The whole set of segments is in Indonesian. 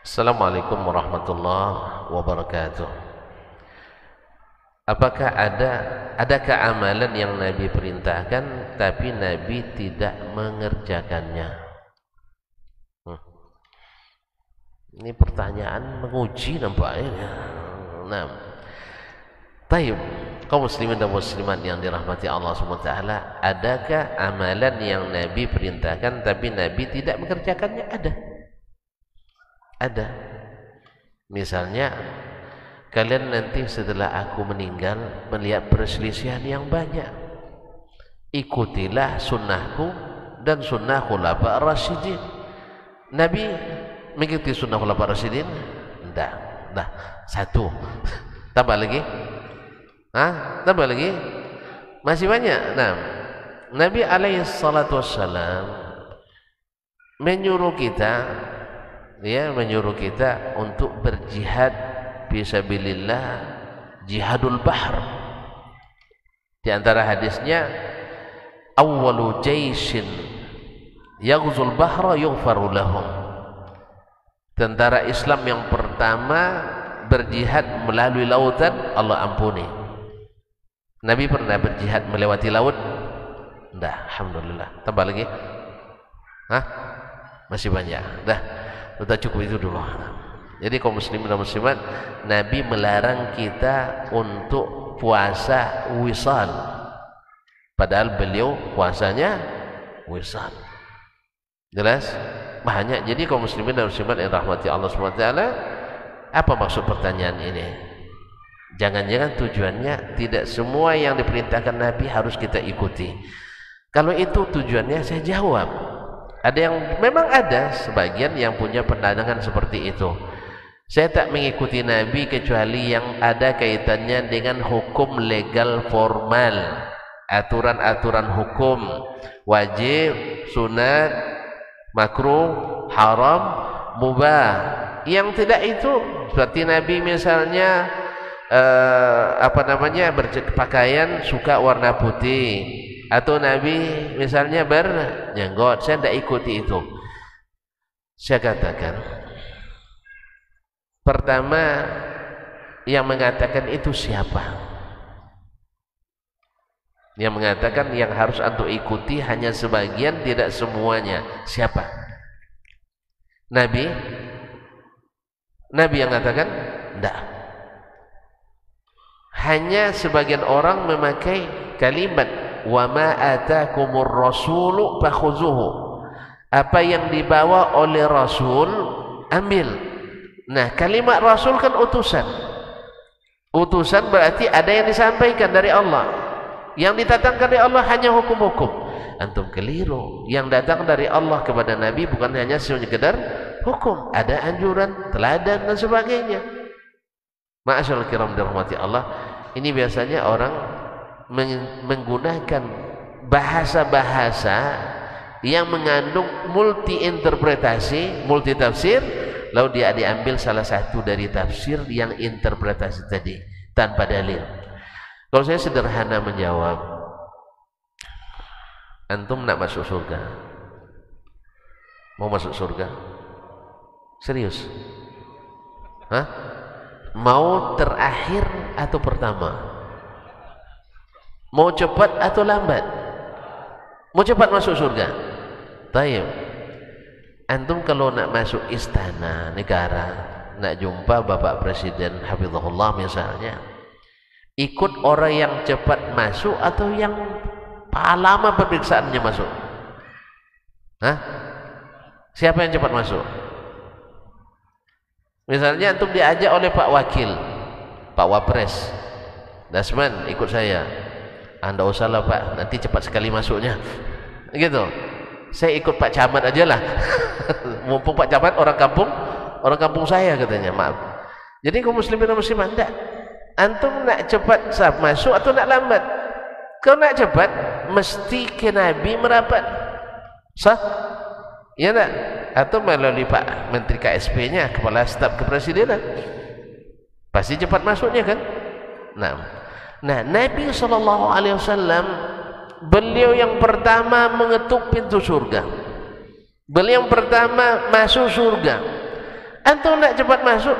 Assalamualaikum warahmatullahi wabarakatuh. Apakah adakah amalan yang Nabi perintahkan tapi Nabi tidak mengerjakannya? Ini pertanyaan menguji nampaknya. Nah, tayyib, kaum muslimin dan muslimat yang dirahmati Allah SWT, adakah amalan yang Nabi perintahkan tapi Nabi tidak mengerjakannya? Ada. Misalnya, kalian nanti setelah aku meninggal melihat perselisihan yang banyak. Ikutilah sunnahku dan sunnah khulafa ar-rasyidin. Nabi mengikuti sunnah khulafa ar-rasyidin? Dah. Satu. Tambah lagi? Tambah lagi? Masih banyak. Nah, Nabi alaihi salatu wassalam menyuruh kita untuk berjihad fisabilillah, jihadul bahr. Di antara hadisnya, awwalu jaishin yaghzul bahra yughfaru lahum. Tentara Islam yang pertama berjihad melalui lautan, Allah ampuni. Nabi pernah berjihad melewati laut? Dah, alhamdulillah. Tambah lagi? Masih banyak. Dah, sudah cukup itu dulu. Jadi kaum muslimin dan muslimat, Nabi melarang kita untuk puasa wisal, padahal beliau puasanya wisal. Jelas? Banyak. Jadi kaum muslimin dan muslimat yang rahmati Allah SWT, apa maksud pertanyaan ini? Jangan-jangan tujuannya tidak semua yang diperintahkan Nabi harus kita ikuti. Kalau itu tujuannya, saya jawab. Memang ada sebagian yang punya pandangan seperti itu. Saya tak mengikuti Nabi kecuali yang ada kaitannya dengan hukum legal formal, aturan-aturan hukum, wajib, sunat, makruh, haram, mubah. Yang tidak itu, seperti Nabi misalnya berpakaian suka warna putih, atau Nabi misalnya berjenggot, saya tidak ikuti itu. Saya katakan, pertama, yang mengatakan itu siapa? Yang mengatakan yang harus antum ikuti hanya sebagian, tidak semuanya. Siapa? Nabi yang mengatakan? Tidak. Hanya sebagian orang memakai kalimat wa ma atakumur rasulu fakhuzuhu. Apa yang dibawa oleh Rasul, ambil. Nah, kalimat Rasul kan utusan. Utusan berarti ada yang disampaikan dari Allah. Yang didatangkan dari Allah hanya hukum-hukum. Antum keliru. Yang datang dari Allah kepada Nabi bukan hanya sekedar hukum, ada anjuran, teladan dan sebagainya. Ma'asyarul kiram dirahmati Allah, ini biasanya orang menggunakan bahasa-bahasa yang mengandung multi interpretasi, multi tafsir, lalu dia diambil salah satu dari tafsir yang interpretasi tadi tanpa dalil. Kalau saya sederhana menjawab, antum nak masuk surga? Mau masuk surga? Serius? Mau terakhir atau pertama? Mau cepat atau lambat? Mau cepat masuk surga? Tayyib. Antum kalau nak masuk istana negara, nak jumpa Bapak Presiden hafizahullah misalnya, ikut orang yang cepat masuk atau yang lama pemeriksaannya masuk? Siapa yang cepat masuk? Misalnya antum diajak oleh Pak Wakil, Pak Wapres, Dasman, ikut saya. Anda usahlah Pak, nanti cepat sekali masuknya. Gitu. Saya ikut Pak Camat aja lah. Mumpung Pak Camat orang kampung saya katanya, maaf. Jadi kaum muslimin dan muslimat, enggak. Antum nak cepat masuk atau nak lambat? Kalau nak cepat, mesti ke Nabi merapat. Sah? Ya enggak? Atau melalui Pak Menteri KSP-nya, Kepala Staf Kepresidenan. Pasti cepat masuknya kan? Nah, Nabi SAW, beliau yang pertama mengetuk pintu surga. Beliau yang pertama masuk surga. Antum nak cepat masuk,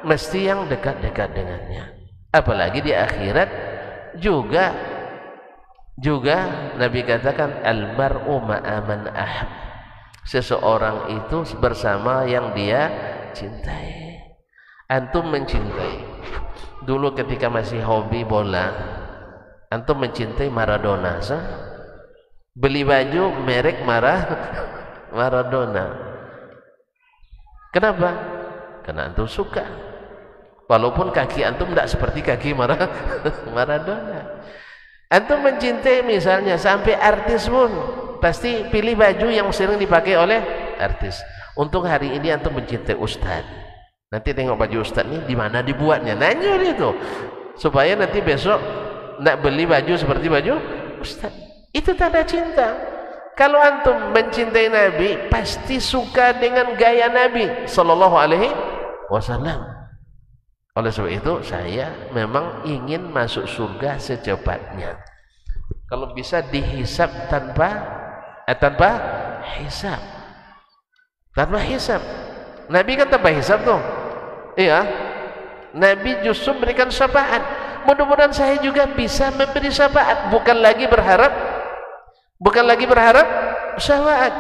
mesti yang dekat-dekat dengannya. Apalagi di akhirat juga Nabi katakan al-mar'u ma'a man ahab. Seseorang itu bersama yang dia cintai. Antum mencintai. Dulu ketika masih hobi bola, antum mencintai Maradona, beli baju merek Maradona. Kenapa? Karena antum suka. Walaupun kaki antum tidak seperti kaki Maradona. Antum mencintai misalnya sampai artis pun pasti pilih baju yang sering dipakai oleh artis. Untuk hari ini antum mencintai ustaz. Nanti tengok baju ustaz ini di mana dibuatnya. Nanyur itu. Supaya nanti besok nak beli baju seperti baju ustaz. Itu tanda cinta. Kalau antum mencintai Nabi, pasti suka dengan gaya Nabi sallallahu alaihi wasallam. Oleh sebab itu saya memang ingin masuk surga secepatnya. Kalau bisa dihisab tanpa hisab. Tanpa hisab. Nabi kan tanpa hisab tuh. Iya. Nabi justru memberikan syafaat. Mudah-mudahan saya juga bisa memberi syafaat, bukan lagi berharap syafaat.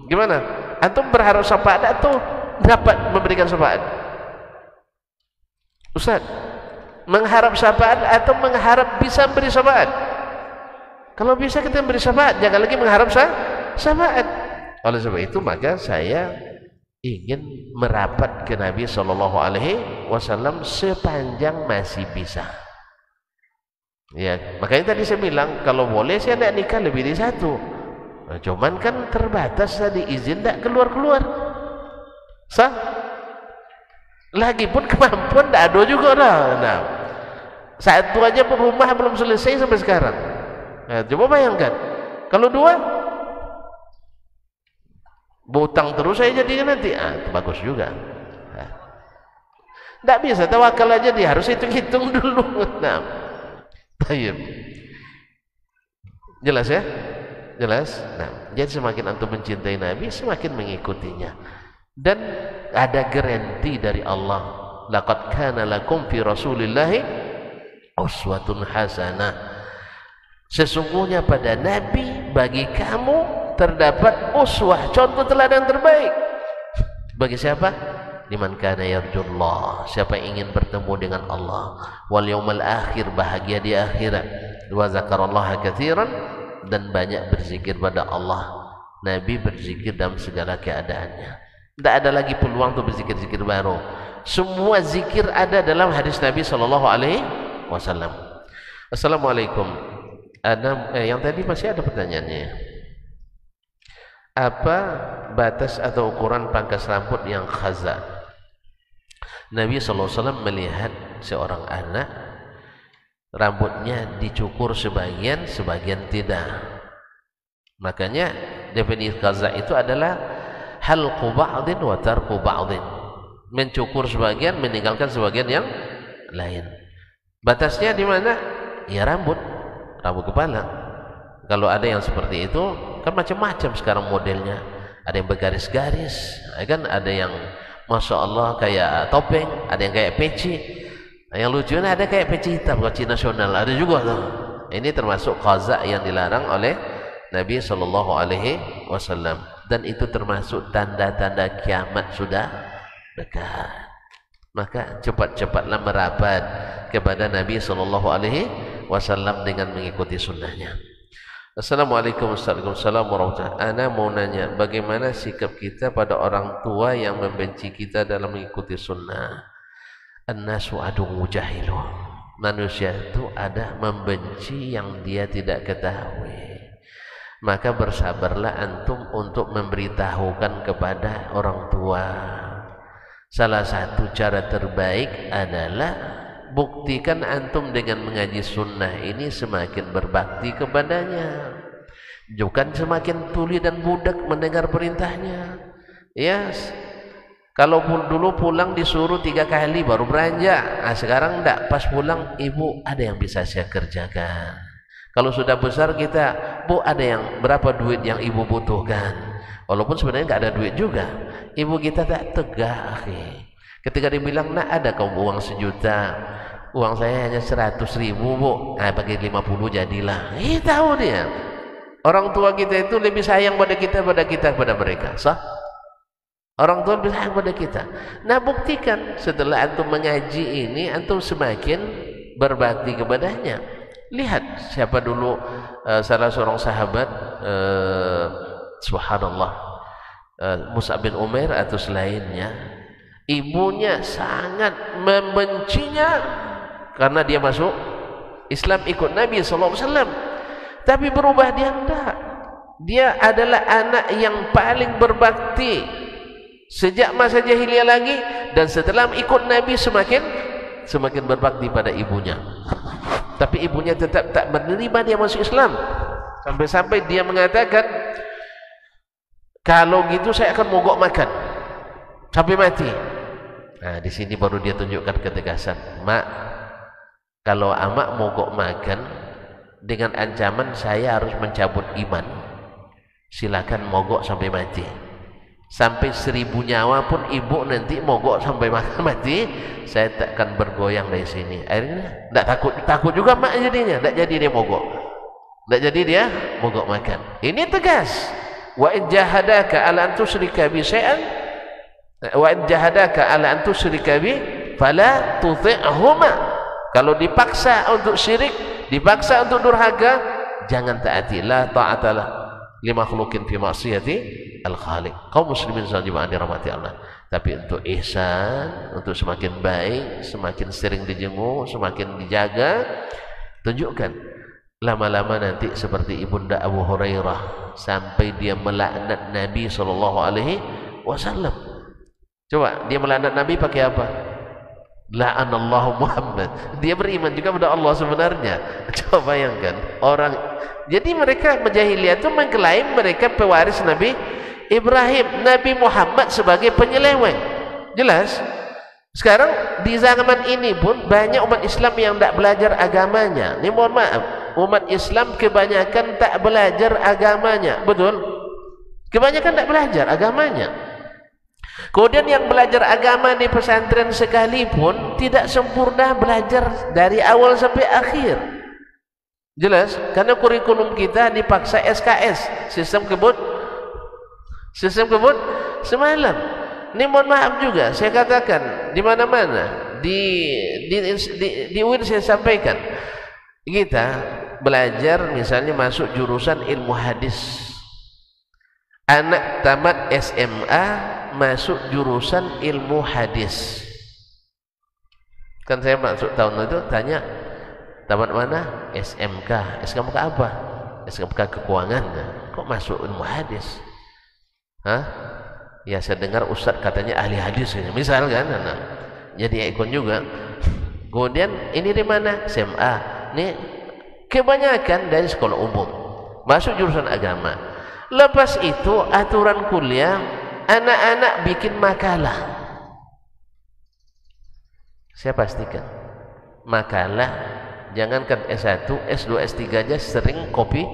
Gimana? Antum berharap syafaat atau dapat memberikan syafaat? Ustaz, mengharap syafaat atau mengharap bisa beri syafaat? Kalau bisa kita beri syafaat, jangan lagi mengharap syafaat. Oleh sebab itu maka saya ingin merapat ke Nabi sallallahu alaihi wasallam sepanjang masih bisa. Ya, makanya tadi saya bilang kalau boleh saya nak nikah lebih dari satu. Nah, cuman kan terbatas tadi izin tak keluar-keluar. Lagipun kemampuan tak ada juga dah. Nah, satu aja rumah belum selesai sampai sekarang. Nah, coba bayangkan kalau dua berhutang terus saya jadikan nanti. Itu bagus juga. Tak bisa tawakal aja, dia harus hitung-hitung dulu. Nah, tayyib. Jelas ya? Jelas? Nah, jadi semakin antum mencintai Nabi, semakin mengikutinya. Dan ada garansi dari Allah, laqad kana lakum fi rasulillahi uswatun hasanah. Sesungguhnya pada Nabi bagi kamu terdapat uswah, contoh teladan terbaik. Bagi siapa? Liman kana yarjullah, siapa yang ingin bertemu dengan Allah, wal yaumal akhir, bahagia di akhirat, wa zakarallaha katsiran, dan banyak berzikir pada Allah. Nabi berzikir dalam segala keadaannya. Tidak ada lagi peluang untuk berzikir-zikir baru. Semua zikir ada dalam hadis Nabi sallallahu alaihi wasallam. Assalamualaikum. Yang tadi masih ada pertanyaannya. Apa batas atau ukuran pangkas rambut yang khaza? Nabi sallallahu alaihi wasallam melihat seorang anak rambutnya dicukur sebagian tidak. Makanya definisi khaza itu adalah halqu ba'din wa tarku ba'din, mencukur sebagian, meninggalkan sebagian yang lain. Batasnya di mana? Ya rambut kepala. Kalau ada yang seperti itu kan macam-macam sekarang modelnya. Ada yang bergaris-garis, kan ada yang masya Allah kayak topeng, ada yang kayak peci. Yang lucunya ada kayak peci hitam peci nasional, ada juga tuh. Ini termasuk qaza yang dilarang oleh Nabi sallallahu alaihi wasallam. Dan itu termasuk tanda-tanda kiamat sudah dekat. Maka cepat-cepatlah merapat kepada Nabi sallallahu alaihi wasallam dengan mengikuti sunnahnya. Assalamualaikum warahmatullahi wabarakatuh. Ana mau nanya, bagaimana sikap kita pada orang tua yang membenci kita dalam mengikuti sunnah? An-nasu aduwwu jahilun. Manusia itu ada membenci yang dia tidak ketahui. Maka bersabarlah antum untuk memberitahukan kepada orang tua. Salah satu cara terbaik adalah buktikan antum dengan mengaji sunnah ini semakin berbakti kepadanya, bukan semakin tuli dan budak mendengar perintahnya. Yes. Kalau dulu pulang disuruh 3 kali baru beranjak, sekarang enggak, pas pulang ibu ada yang bisa saya kerjakan. Kalau sudah besar kita, bu ada yang berapa duit yang ibu butuhkan. Walaupun sebenarnya nggak ada duit juga. Ibu kita tak tegak, akhi. Ketika dibilang, nak ada kamu uang 1 juta, uang saya hanya 100.000 bu, nah bagi 50 jadilah. Tahu dia. Orang tua kita itu lebih sayang pada kita pada mereka. Sah? Orang tua lebih sayang pada kita. Nah buktikan setelah antum mengaji ini, antum semakin berbakti kepadanya. Lihat siapa dulu salah seorang sahabat, subhanallah, Mus'ab bin Umair atau selainnya, ibunya sangat membencinya karena dia masuk Islam ikut Nabi SAW. Tapi berubah dia enggak. Dia adalah anak yang paling berbakti sejak masa jahiliyah lagi, dan setelah ikut Nabi semakin berbakti pada ibunya. Tapi ibunya tetap tak menerima dia masuk Islam, sampai-sampai dia mengatakan, kalau gitu saya akan mogok makan sampai mati. Nah di sini baru dia tunjukkan ketegasan. Mak, kalau amak mogok makan dengan ancaman saya harus mencabut iman, silakan mogok sampai mati. Sampai 1000 nyawa pun ibu nanti mogok sampai mati, saya takkan bergoyang dari sini. Akhirnya tak takut juga mak jadinya, tak jadi dia mogok, tak jadi dia mogok makan. Ini tegas. Wa in jahadaka ala an tusyrika bi syai'an, wa in jahadaka ala an tusyrika bi fala tuti'huma. Kalau dipaksa untuk syirik, dipaksa untuk durhaka, jangan taati. La ta'atalah li makhluqin fi ma'siyati al-khaliq. Kaum muslimin jemaah dirahmati Allah. Tapi untuk ihsan, untuk semakin baik, semakin sering dijenguk, semakin dijaga, tunjukkan. Lama-lama nanti seperti ibunda Abu Hurairah, sampai dia melaknat Nabi SAW. Coba dia melaknat Nabi pakai apa? La'anallahu Muhammad. Dia beriman juga pada Allah sebenarnya. Coba bayangkan orang. Jadi mereka menjahiliyah itu mengklaim mereka pewaris Nabi Ibrahim, Nabi Muhammad sebagai penyeleweng. Jelas? Sekarang di zaman ini pun banyak umat Islam yang tak belajar agamanya. Ini mohon maaf, umat Islam kebanyakan tak belajar agamanya. Betul? Kebanyakan tak belajar agamanya. Kemudian yang belajar agama di pesantren sekalipun tidak sempurna belajar dari awal sampai akhir. Jelas? Karena kurikulum kita dipaksa SKS, sistem kebut semalam. Ini mohon maaf juga saya katakan, di mana-mana di UIN saya sampaikan, kita belajar misalnya masuk jurusan ilmu hadis, anak tamat SMA masuk jurusan ilmu hadis. Kan saya masuk tahun itu tanya, tamat mana? SMK. SMK apa? SMK keuangan. Kok masuk ilmu hadis? Hah? Ya saya dengar ustaz katanya ahli hadis, misal kan. Nah, jadi ikut juga. Kemudian ini di mana? SMA. Ini kebanyakan dari sekolah umum masuk jurusan agama. Lepas itu aturan kuliah, anak-anak bikin makalah. Saya pastikan makalah, jangankan S1, S2, S3 aja sering kopi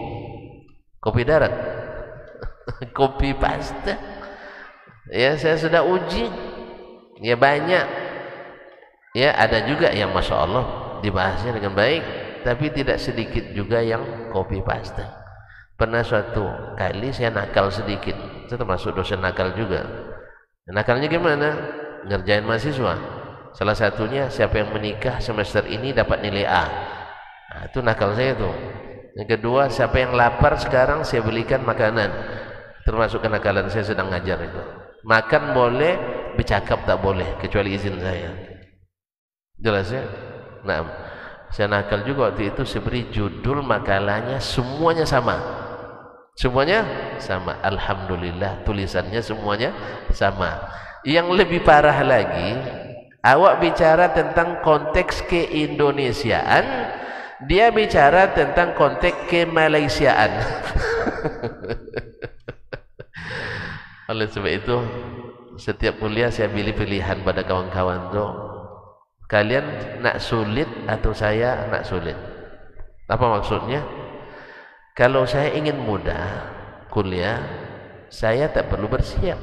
darat. Kopi pasta. Ya saya sudah uji. Ya banyak. Ya ada juga yang Masya Allah dibahasnya dengan baik, tapi tidak sedikit juga yang kopi pasta. Pernah suatu kali saya nakal sedikit. Saya termasuk dosen nakal juga. Nakalnya gimana? Ngerjain mahasiswa. Salah satunya siapa yang menikah semester ini dapat nilai A. Nah, itu nakal saya tuh. Yang kedua, siapa yang lapar sekarang saya belikan makanan. Termasuk kenakalan saya sedang ngajar itu. Makan boleh, bercakap tak boleh kecuali izin saya. Jelas ya? Nah, saya nakal juga waktu itu, saya beri judul makalahnya semuanya sama. Semuanya sama. Alhamdulillah tulisannya semuanya sama. Yang lebih parah lagi, awak bicara tentang konteks keindonesiaan, dia bicara tentang konteks kemalaysiaan. Oleh sebab itu setiap kuliah saya pilih pilihan pada kawan-kawan tuh, kalian nak sulit atau saya nak sulit? Apa maksudnya? Kalau saya ingin mudah kuliah, saya tak perlu bersiap.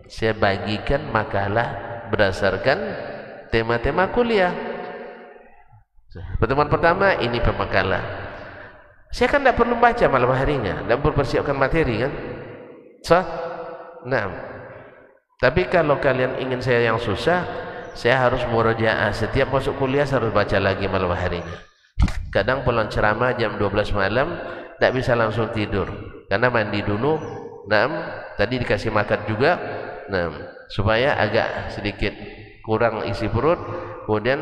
Saya bagikan makalah berdasarkan tema-tema kuliah. Pertemuan pertama ini pemakalah. Saya kan tidak perlu baca malam harinya, tidak perlu persiapkan materi kan. Nah, tapi kalau kalian ingin saya yang susah, saya harus murojaah. Setiap masuk kuliah saya harus baca lagi malam harinya. Kadang pulang ceramah jam 12 malam tidak bisa langsung tidur karena mandi dulu. Tadi dikasih makan juga. Supaya agak sedikit kurang isi perut, kemudian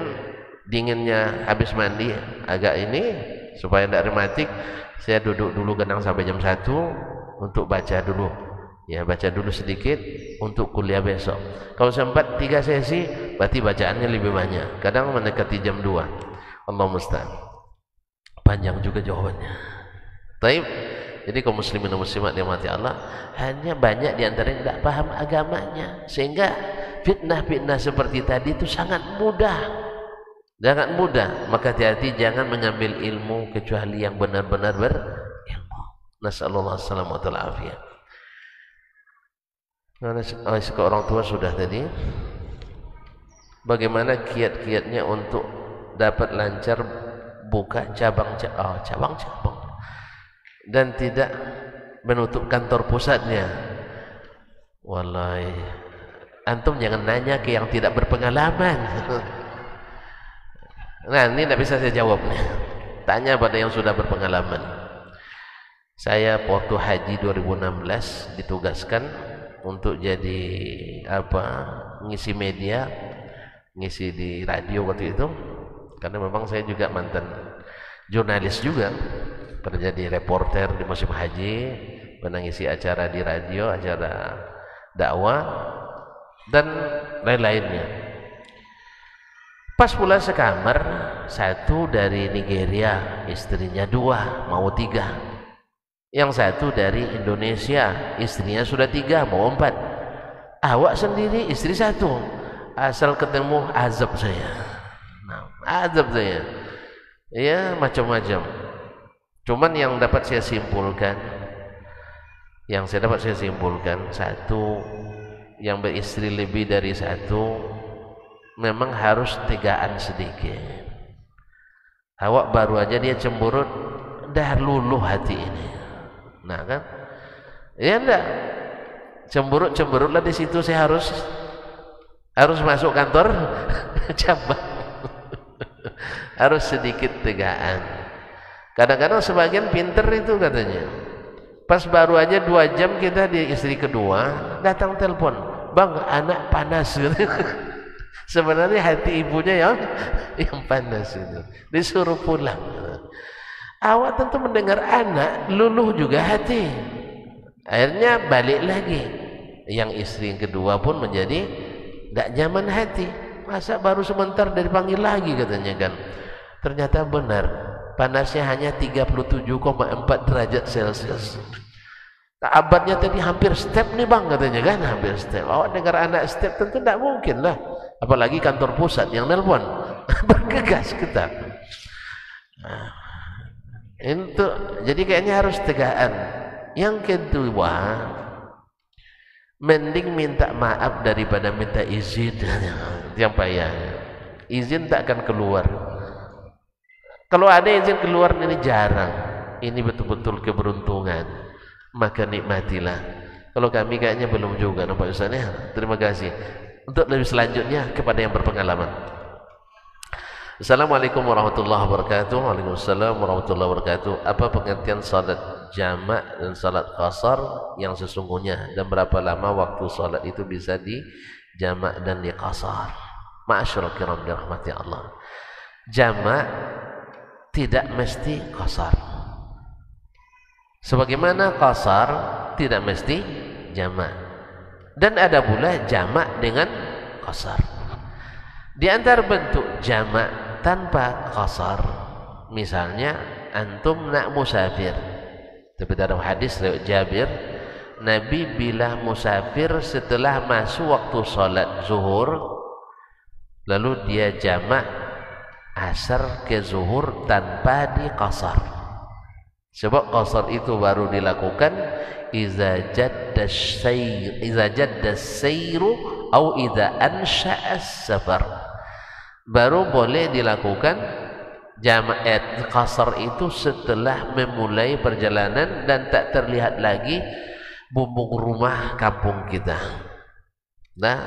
dinginnya habis mandi agak ini supaya tidak rematik, saya duduk dulu kadang sampai jam 1 untuk baca dulu. Ya, baca dulu sedikit untuk kuliah besok. Kalau sempat 3 sesi, berarti bacaannya lebih banyak. Kadang mendekati jam 2. Allah musta'an. Panjang juga jawabannya. Baik. Jadi kaum muslimin dan muslimat yang mati Allah, hanya banyak di antara yang tidak paham agamanya, sehingga fitnah-fitnah seperti tadi itu sangat mudah. Sangat mudah. Maka hati-hati jangan mengambil ilmu kecuali yang benar-benar berilmu. Nasallallahu alaihi wasallam wa ta'ala. Ke orang tua sudah tadi. Bagaimana kiat-kiatnya untuk dapat lancar buka cabang-cabang dan tidak menutup kantor pusatnya? Wallahi, antum jangan nanya ke yang tidak berpengalaman. Nah, ini tidak bisa saya jawab nih. Tanya pada yang sudah berpengalaman. Saya waktu haji 2016 ditugaskan untuk jadi ngisi media, ngisi di radio waktu itu. Karena memang saya juga mantan jurnalis juga, pernah jadi reporter di musim haji, pernah ngisi acara di radio, acara dakwah dan lain-lainnya. Pas pulang sekamar, satu dari Nigeria, istrinya 2, mau 3. Yang satu dari Indonesia, istrinya sudah 3, mau 4. Awak sendiri, istri 1. Asal ketemu azab saya. Azab saya. Ya, macam-macam. Cuman yang dapat saya simpulkan, satu, yang beristri lebih dari 1, memang harus tegaan sedikit. Awak baru aja dia cemburut, dah luluh hati ini. Nah kan, ya enggak, cemburutlah di situ. Saya harus masuk kantor cabang. Harus sedikit tegaan. Kadang-kadang sebagian pinter itu katanya. Pas baru aja 2 jam kita di istri kedua, datang telepon, "Bang, anak panas." Sebenarnya hati ibunya yang panas itu. Disuruh pulang. Awak tentu mendengar anak, luluh juga hati. Akhirnya balik lagi. Yang istri yang kedua pun menjadi tidak nyaman hati. Masa baru sebentar dipanggil lagi katanya kan. Ternyata benar, panasnya hanya 37,4 derajat Celcius. Abadnya tadi hampir step nih bang katanya kan, hampir step. Awak dengar anak step tentu tidak mungkin lah. Apalagi kantor pusat yang nelpon. Bergegas kita. Itu jadi kayaknya harus tegaan. Yang kedua, mending minta maaf daripada minta izin. Yang payah, izin tak akan keluar. Kalau ada izin keluar ini jarang. Ini betul-betul keberuntungan. Maka nikmatilah. Kalau kami kayaknya belum juga, nampak Ustaz ya. Terima kasih. Untuk lebih selanjutnya kepada yang berpengalaman. Assalamualaikum warahmatullahi wabarakatuh. Waalaikumsalam warahmatullahi wabarakatuh. Apa pengertian salat jamak dan salat qasar yang sesungguhnya, dan berapa lama waktu salat itu bisa di jamak dan di qasar? Ma'asyiral kiram dirahmati Allah. Jamak tidak mesti qasar. Sebagaimana qasar tidak mesti jamak. Dan ada pula jamak dengan qasar. Di antara bentuk jamak tanpa qasar, misalnya antum nak musafir. Tapi dalam hadis riwayat Jabir, Nabi bila musafir setelah masuk waktu salat zuhur, lalu dia jamak asar ke zuhur tanpa di qasar. Sebab qasar itu baru dilakukan iza jadda sayru au iza ansha'a safar. Baru boleh dilakukan jamaat qasar itu setelah memulai perjalanan dan tak terlihat lagi bumbung rumah kampung kita. Nah,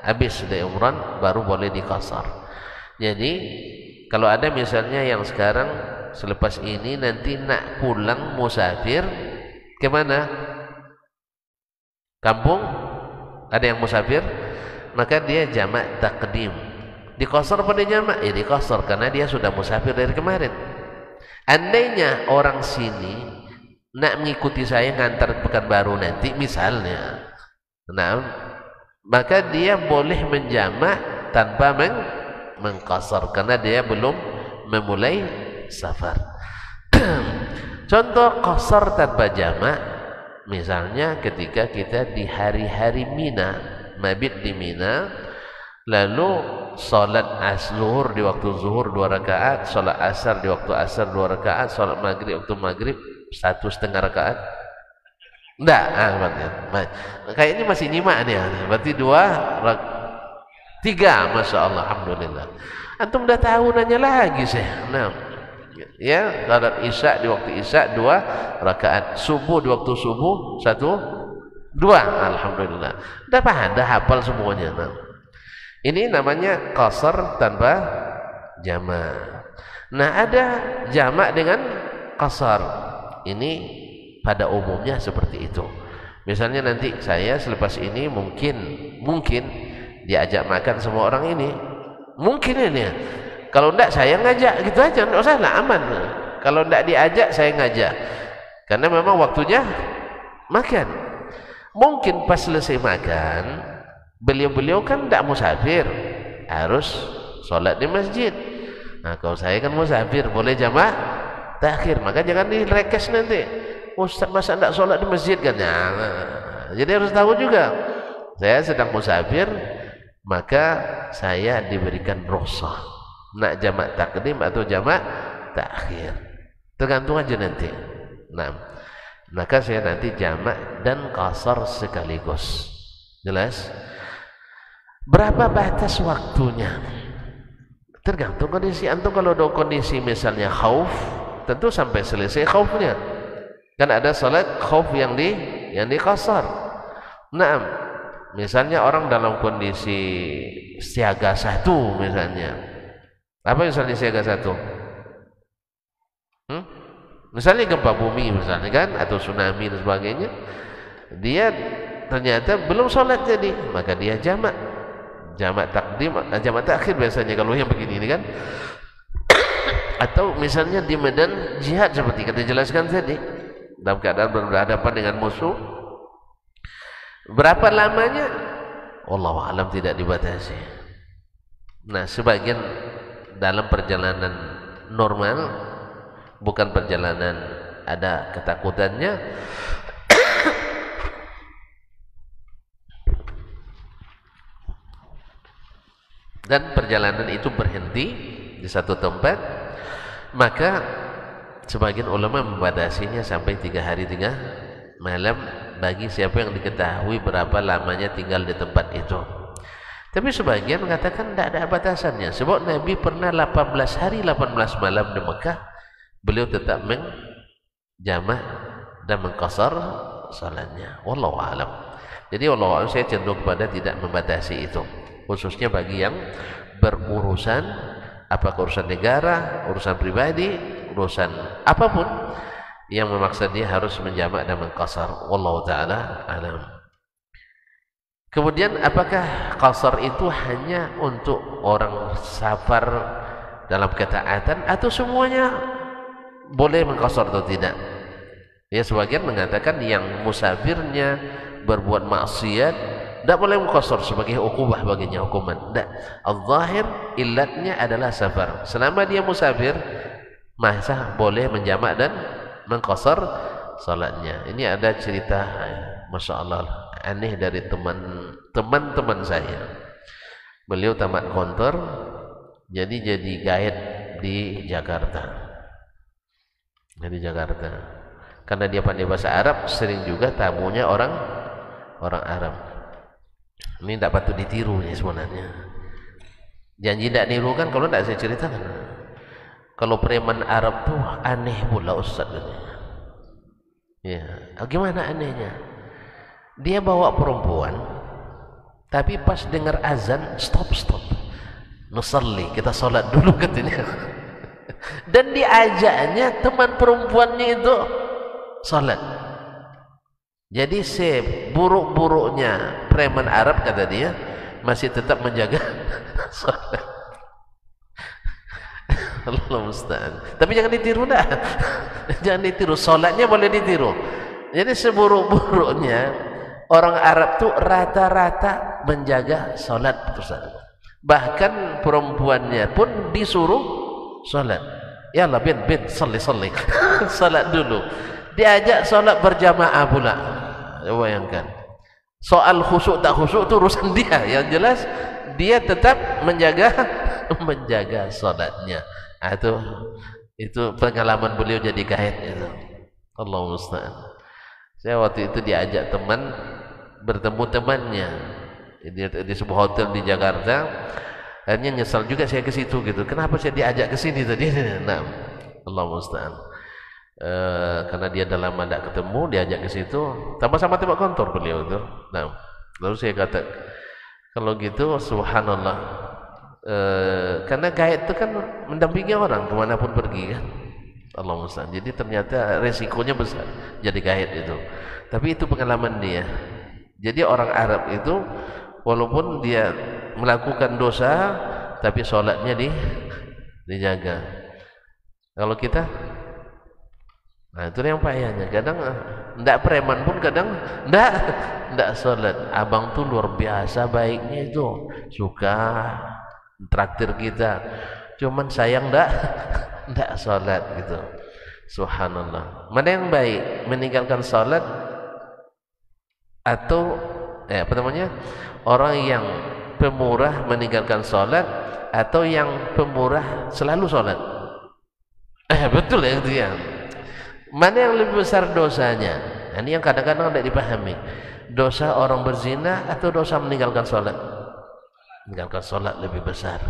habis dari umrah baru boleh diqasar. Jadi kalau ada misalnya yang sekarang selepas ini nanti nak pulang musafir ke mana? Kampung? Ada yang musafir? Maka dia jamak takdim. Diqasar pada jamak? Ya diqasar karena dia sudah musafir dari kemarin. Andainya orang sini nak mengikuti saya ngantar Pekanbaru nanti misalnya, nah, maka dia boleh menjamak tanpa mengqasar karena dia belum memulai safar. Contoh qasar tanpa jamak, misalnya ketika kita di hari-hari Mina, mabit di Mina, lalu salat zuhur di waktu zuhur 2 rakaat, salat asar di waktu asar 2 rakaat, salat maghrib waktu maghrib 1,5 rakaat. Enggak, kayaknya masih nyimak nih. Berarti 3, Masya Allah, Alhamdulillah. Antum dah tahu nanya lagi saya. Nah, ya, salat isya di waktu isya 2 rakaat, subuh di waktu subuh 1, 2, Alhamdulillah. Dah hafal semuanya. Nah, ini namanya qasar tanpa jamak. Nah, ada jamak dengan qasar. Ini pada umumnya seperti itu. Misalnya nanti saya selepas ini mungkin diajak makan semua orang ini, mungkin ini. Kalau enggak saya ngajak gitu aja, enggak usah lah, aman. Kalau enggak diajak saya ngajak, karena memang waktunya makan. Mungkin pas selesai makan, beliau-beliau kan enggak musafir, harus sholat di masjid. Nah, kalau saya kan musafir, boleh jamak takhir, maka jangan direkes nanti. Ustaz masa enggak sholat di masjid kan? Nah, jadi harus tahu juga saya sedang musafir, maka saya diberikan rukhsah nak jamak takdim atau jamak takhir, tergantung aja nanti. Nah, maka saya nanti jamak dan qasar sekaligus. Jelas? Berapa batas waktunya? Tergantung kondisi antum. Kalau ada kondisi misalnya khauf, tentu sampai selesai khaufnya. Kan ada salat khauf yang diqasar. Nah, misalnya orang dalam kondisi siaga 1 misalnya. Apa misalnya siaga 1? Misalnya gempa bumi misalnya kan, atau tsunami dan sebagainya. Dia ternyata belum sholat jadi, maka dia jamak takdim, jamak takhir biasanya kalau yang begini ini kan. Atau misalnya di medan jihad seperti kita jelaskan tadi, dalam keadaan berhadapan dengan musuh, berapa lamanya? Wallahu a'lam, tidak dibatasi. Nah, sebagian dalam perjalanan normal, bukan perjalanan ada ketakutannya, dan perjalanan itu berhenti di satu tempat, maka sebagian ulama membatasinya sampai 3 hari 3 malam bagi siapa yang diketahui berapa lamanya tinggal di tempat itu. Tapi sebagian mengatakan tidak ada batasannya, sebab Nabi pernah 18 hari 18 malam di Mekah, beliau tetap menjamak dan mengqasar salatnya. Wallahu a'lam. Jadi wallahu a'lam, saya cenderung kepada tidak membatasi itu, khususnya bagi yang berurusan, apakah urusan negara, urusan pribadi, urusan apapun yang memaksa dia harus menjamak dan mengqasar. Wallahu ta'ala a'lam. Kemudian apakah qasar itu hanya untuk orang safar dalam ketaatan atau semuanya boleh mengqasar atau tidak? Ya, sebagian mengatakan yang musafirnya berbuat maksiat tidak boleh mengqasar sebagai ukubah baginya, hukuman. Tidak. Al-zahir illatnya adalah safar. Selama dia musafir, masa boleh menjamak dan mengqasar salatnya. Ini ada cerita, Masya Allah, aneh dari teman-teman saya. Beliau tamat kontor, jadi guide di Jakarta. karena dia pandai bahasa Arab, sering juga tamunya orang Arab. Ini tidak patut ditiru ya sebenarnya. Janji tidak niru kan, kalau tidak saya ceritakan. Kalau preman Arab tuh aneh pula Ustaz. Ya, gimana anehnya? Dia bawa perempuan, tapi pas dengar azan stop. Nusalli, kita sholat dulu katanya. Dan diajaknya teman perempuannya itu sholat. Jadi seburuk-buruknya preman Arab kata dia masih tetap menjaga sholat. Allah musta'an. Tapi jangan ditiru dah. Jangan ditiru. Sholatnya boleh ditiru. Jadi seburuk-buruknya orang Arab tuh rata-rata menjaga sholat. Bahkan perempuannya pun disuruh sholat. Ya Allah bin salli. Sholat dulu. Diajak sholat berjamaah pula. Bayangkan. Soal khusyuk tak khusyuk itu urusan dia. Yang jelas dia tetap menjaga sholatnya. Itu pengalaman beliau jadi guide itu. Allah musta'an. Saya waktu itu diajak teman bertemu temannya di sebuah hotel di Jakarta. Akhirnya nyesal juga saya ke situ gitu. Kenapa saya diajak ke sini tadi? Nah, Allah musta'an. Karena dia dah lama tidak ketemu, diajak ke situ. Sama-sama tembak kantor beliau itu. Nah, lalu saya kata, kalau gitu subhanallah. Karena guide itu kan mendampingi orang kemanapun pergi kan. Allah musta'an. Jadi ternyata resikonya besar jadi guide itu. Tapi itu pengalaman dia. Jadi orang Arab itu walaupun dia melakukan dosa, tapi sholatnya dijaga. Kalau kita, nah itu yang payahnya. Kadang ndak preman pun kadang ndak sholat. Abang tuh luar biasa baiknya itu, suka traktir kita, cuman sayang ndak sholat gitu. Subhanallah. Mana yang baik, meninggalkan sholat atau orang yang pemurah meninggalkan sholat, atau yang pemurah selalu sholat? Betul ya itu ya. Mana yang lebih besar dosanya? Ini yang kadang-kadang tidak dipahami. Dosa orang berzina atau dosa meninggalkan sholat? Meninggalkan sholat lebih besar.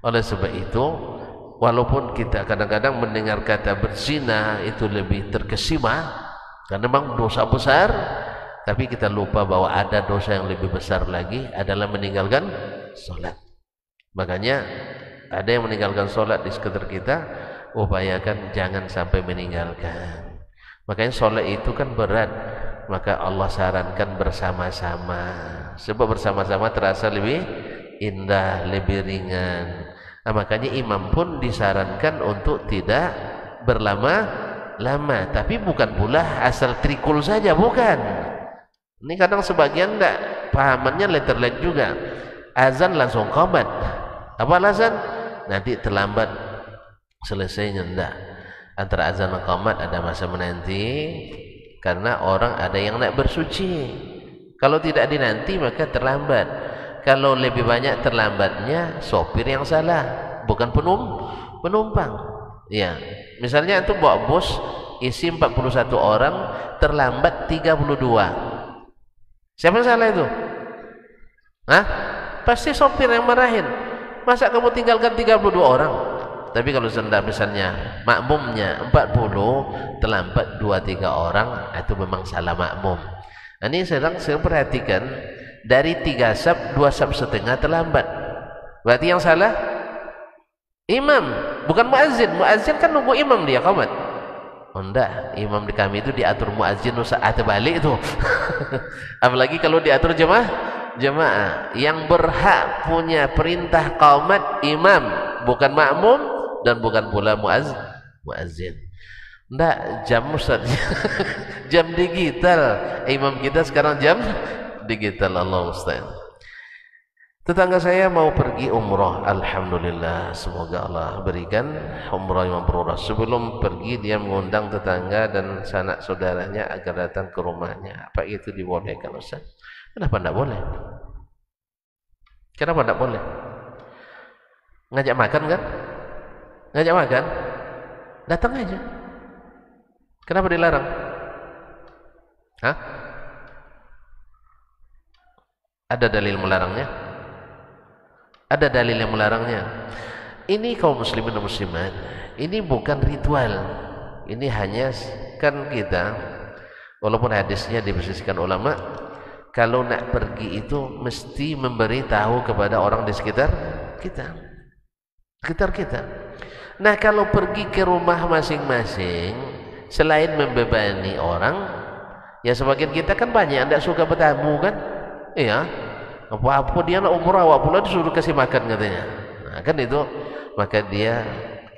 Oleh sebab itu, walaupun kita kadang-kadang mendengar kata berzina itu lebih terkesima karena memang dosa besar, tapi kita lupa bahwa ada dosa yang lebih besar lagi adalah meninggalkan sholat. Makanya ada yang meninggalkan sholat di sekitar kita, upayakan jangan sampai meninggalkan. Makanya sholat itu kan berat, maka Allah sarankan bersama-sama, sebab bersama-sama terasa lebih indah, lebih ringan. Nah, makanya imam pun disarankan untuk tidak berlama-lama, tapi bukan pula asal trikul saja, bukan. Ini kadang sebagian enggak pahamannya letter-letter juga. Azan langsung qomat. Apa alasan? Nanti terlambat selesainya. Enggak. Antara azan dan qomat ada masa menanti, karena orang ada yang nak bersuci. Kalau tidak dinanti maka terlambat. Kalau lebih banyak terlambatnya sopir yang salah, bukan penumpang. Ya, misalnya itu bawa bus isi 41 orang, terlambat 32. Siapa yang salah itu? Hah? Pasti sopir yang marahin. Masa kamu tinggalkan 32 orang? Tapi kalau sudah misalnya makmumnya 40, terlambat 2-3 orang, itu memang salah makmum. Ini saya perhatikan, dari 3 sab 2 sab setengah terlambat. Berarti yang salah imam, bukan muazzin. Muazzin kan nunggu imam dia qomat. Oh enggak, imam di kami itu diatur muazzin saat balik itu. Apalagi kalau diatur jemaah. Yang berhak punya perintah qomat imam, bukan makmum dan bukan pula muazzin. Enggak, jam Ustaz. Jam digital. Imam kita sekarang jam digital. Allah musta'an. Tetangga saya mau pergi umrah. Alhamdulillah, semoga Allah berikan umrah yang mabrurah. Sebelum pergi dia mengundang tetangga dan sanak saudaranya agar datang ke rumahnya. Apa itu dibolehkan Ustaz? Kenapa tidak boleh? Kenapa tidak boleh? Ngajak makan kan? Ngajak makan? Datang aja. Kenapa dilarang? Hah? Ada dalil melarangnya? Ada dalil yang melarangnya. Ini kaum muslimin dan muslimat, ini bukan ritual. Ini hanya kan kita, walaupun hadisnya dipersisikan ulama, kalau nak pergi itu mesti memberitahu kepada orang di sekitar kita. Nah, kalau pergi ke rumah masing-masing, selain membebani orang, ya sebagian kita kan banyak tidak suka bertamu kan? Iya. Apa-apa dia nak umrah, awak pula disuruh kasih makan katanya. Nah, kan itu, maka dia,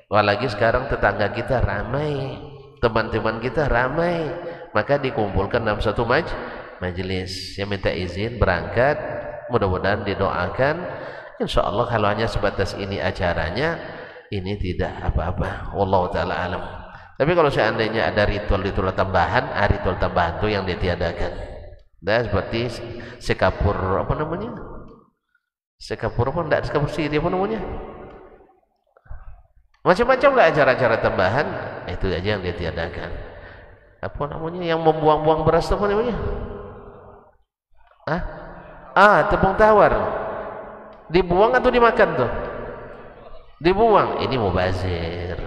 apalagi sekarang tetangga kita ramai, teman-teman kita ramai, maka dikumpulkan dalam satu majelis. Yang minta izin berangkat, mudah-mudahan didoakan. Insya Allah kalau hanya sebatas ini acaranya, ini tidak apa-apa. Wallahu ta'ala alam. Tapi kalau seandainya ada ritual-ritual tambahan, ritual tambahan itu yang ditiadakan. Nah, seperti sekapur apa namanya? Sekapur apa? Enggak sekapur siri apa namanya? Macam-macam lah acara-acara tambahan, itu aja yang ditiadakan. Apa namanya? Yang membuang-buang beras apa namanya? Tepung tawar. Dibuang atau dimakan tuh? Dibuang. Ini mubazir.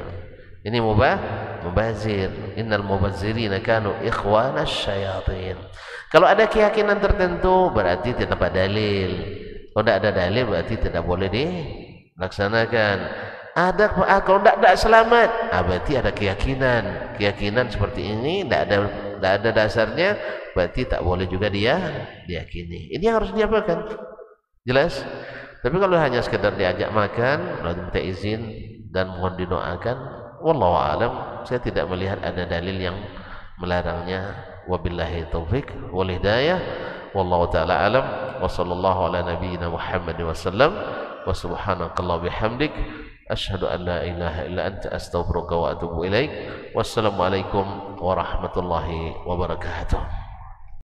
Ini mubazir. Innal mubazzirina kanu ikhwanas syayatin. Kalau ada keyakinan tertentu berarti tidak ada dalil. Kalau tidak ada dalil berarti tidak boleh dilaksanakan. Kalau tidak selamat, berarti ada keyakinan seperti ini tidak ada dasarnya, berarti tak boleh juga dia diyakini. Ini yang harus diapakan? Jelas? Tapi kalau hanya sekedar diajak makan, lalu minta izin dan mohon didoakan, wallahu alam, saya tidak melihat ada dalil yang melarangnya. Wabillahi taufik wal hidayah, wallahu taala alam, wa sallallahu ala nabiyyina Muhammad wasallam, wa subhanakallah bihamdik, asyhadu an la ilaha illa anta, astaghfiruka wa atubu ilaik. Wassalamualaikum warahmatullahi wabarakatuh.